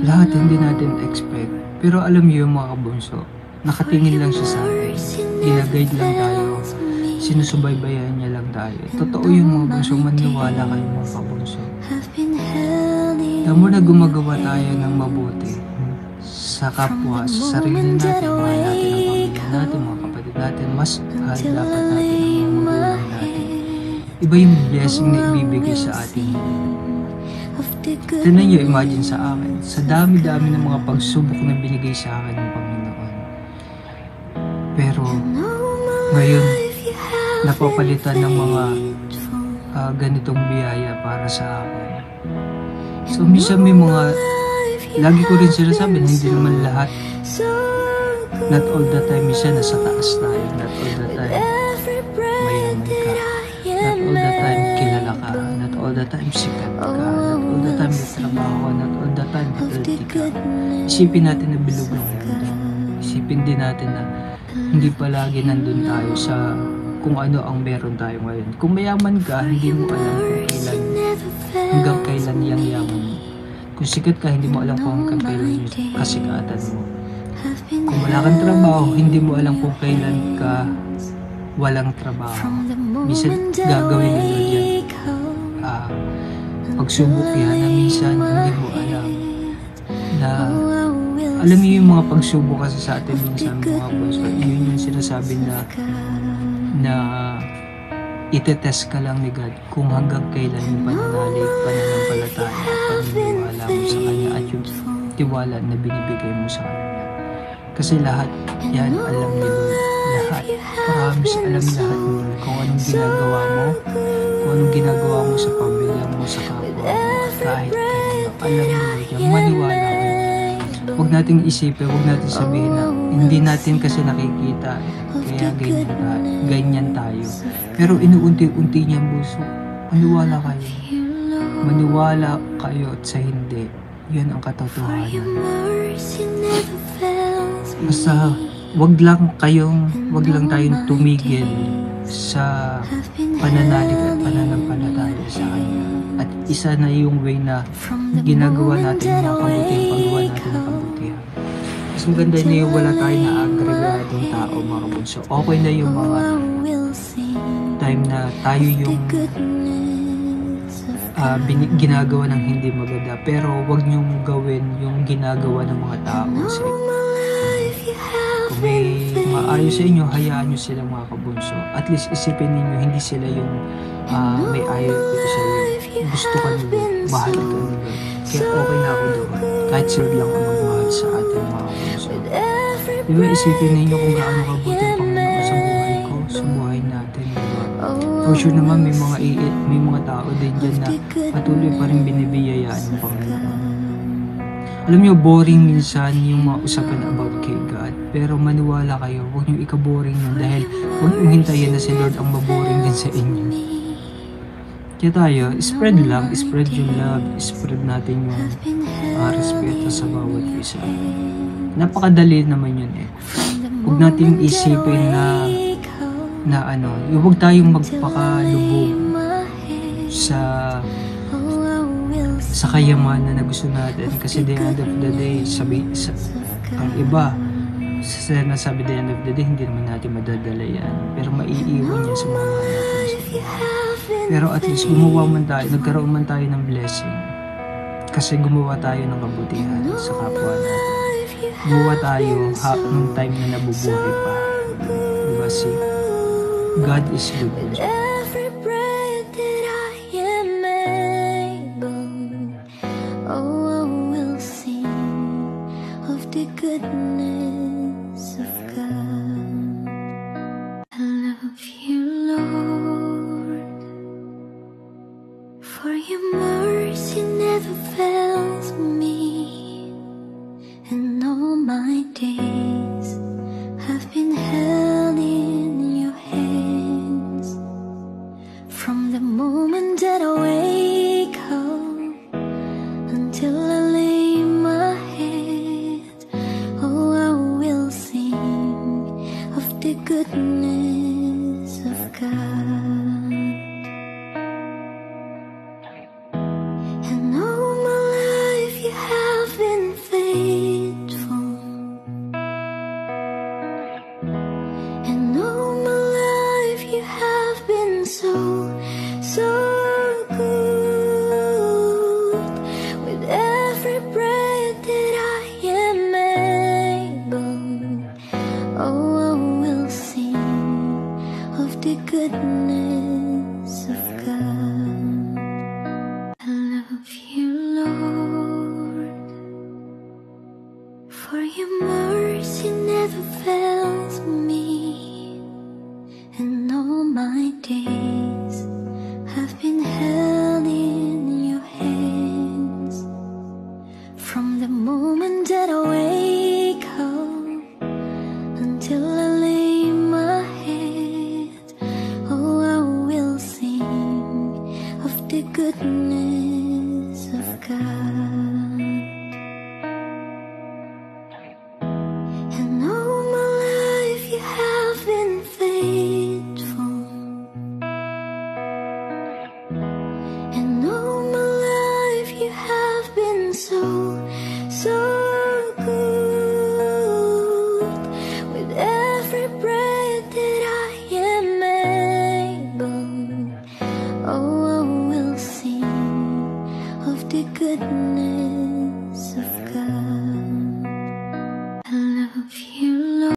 lahat hindi natin expect. Pero alam niyo yung mga kabunso, nakatingin lang siya sa atin. Ginaguide lang tayo. Sinusubaybayan niya lang tayo. Totoo yung mga bunso, maniwala kayo mga kabunso. The more na gumagawa tayo ng mabuti sa kapwa, sa sarili natin, mahal natin ang pamilya natin, mga kapatid natin, mas mahal dapat natin ang mga magulang natin. Iba yung blessing na ibibigay sa atin. Tignan nyo, imagine sa akin, sa dami-dami ng mga pagsubok na binigay sa akin ng Panginoon. Pero ngayon, napapalitan ng mga ganitong biyaya para sa akin. So minsan may mga, lagi ko rin sinasabi, hindi naman lahat, not all the time, minsan nasa taas tayo, not all the time mayaman ka, not all the time kilala ka, not all the time sikat ka, not all the time may trabaho ka, not all the time healthy ka. Isipin natin na bilog lang yun. Isipin din natin na hindi palagi nandun tayo sa kung ano ang meron tayo ngayon. Kung mayaman ka, hindi mo alam kung kailan, hanggang kailan yung yaman mo. Kung sikat ka, hindi mo alam kung hanggang kailan yung kasikatan mo. Kung wala kang trabaho, hindi mo alam kung kailan ka walang trabaho. Minsan gagawin na yun yan. Pagsubok yan na minsan hindi mo alam na alam niyo yung mga pagsubok kasi sa atin minsan mga boss. Yun yung sinasabi na itetest ka lang ni God kung hanggang kailan yung pananalig, pananampalataya at paniniwala mo sa Kanya at yung tiwala na binibigay mo sa Kanya. Kasi lahat yan alam ni Lord. Lahat. Promise, alam lahat ni Lord. Kung anong ginagawa mo, kung anong ginagawa mo sa pamilya mo, sa kapwa mo, at kahit kanino. Alam ni Lord yan. Maniwala ko. Huwag nating isipin, huwag natin sabihin na hindi natin kasi nakikita. Kaya ganyan tayo. Pero inuunti-unti niya buso. Maniwala kayo. Maniwala kayo at sa hindi. Yun ang katotohanan. Basta wag lang tayong tumigil sa pananalig at pananampalataya sa Kanya. At isa na yung way na ginagawa natin yung mga kabutihan, paggawa natin ng kabutihan. Mas maganda na yung wala tayong na-agregadong tao mga kabunso. Okay na yung mga time na tayo yung ginagawa ng hindi maganda. Pero wag niyong gawin yung ginagawa ng mga tao sa inyo. Kung may maayos sa inyo, hayaan nyo sila mga kabunso. At least isipin ninyo, hindi sila yung may ayaw dito sa iyo. Gusto ka nila, mahal ka nila. Kaya okay na ako doon. Kahit sila lang ang magmahal sa atin mga kabunso. Diba isipin ninyo kung gaano kabuti ang Panginoon sa buhay ko, sa buhay natin. Diba? For sure naman may mga tao din dyan na patuloy pa rin binibiyayaan ng Panginoon. Alam niyo, boring minsan yung mga usapan about kay God. Pero maniwala kayo, huwag niyo ika-boring yun dahil huwag niyo hintayin na si Lord ang maboring din sa inyo. Kaya tayo, spread yung love, spread natin yung respeto sa bawat isa. Napakadali naman yun eh. Huwag natin isipin na huwag tayong magpakalubog sa kayamanan na gusto natin kasi the end of the day ang iba sabi the end of the day hindi naman natin madadala yan pero maiiwan yan sa mga natin pero at least nagkaroon man tayo ng blessing kasi gumawa tayo ng kabutihan sa kapwa natin, gumawa tayo nung time na nabubuhay pa, diba? See, God is good. Goodness of God, I love you, Lord, for your mercy never fails me, and all my days have been held in your hands, from the moment that I wake up until I lay my head. Oh, I I will sing of the goodness of God.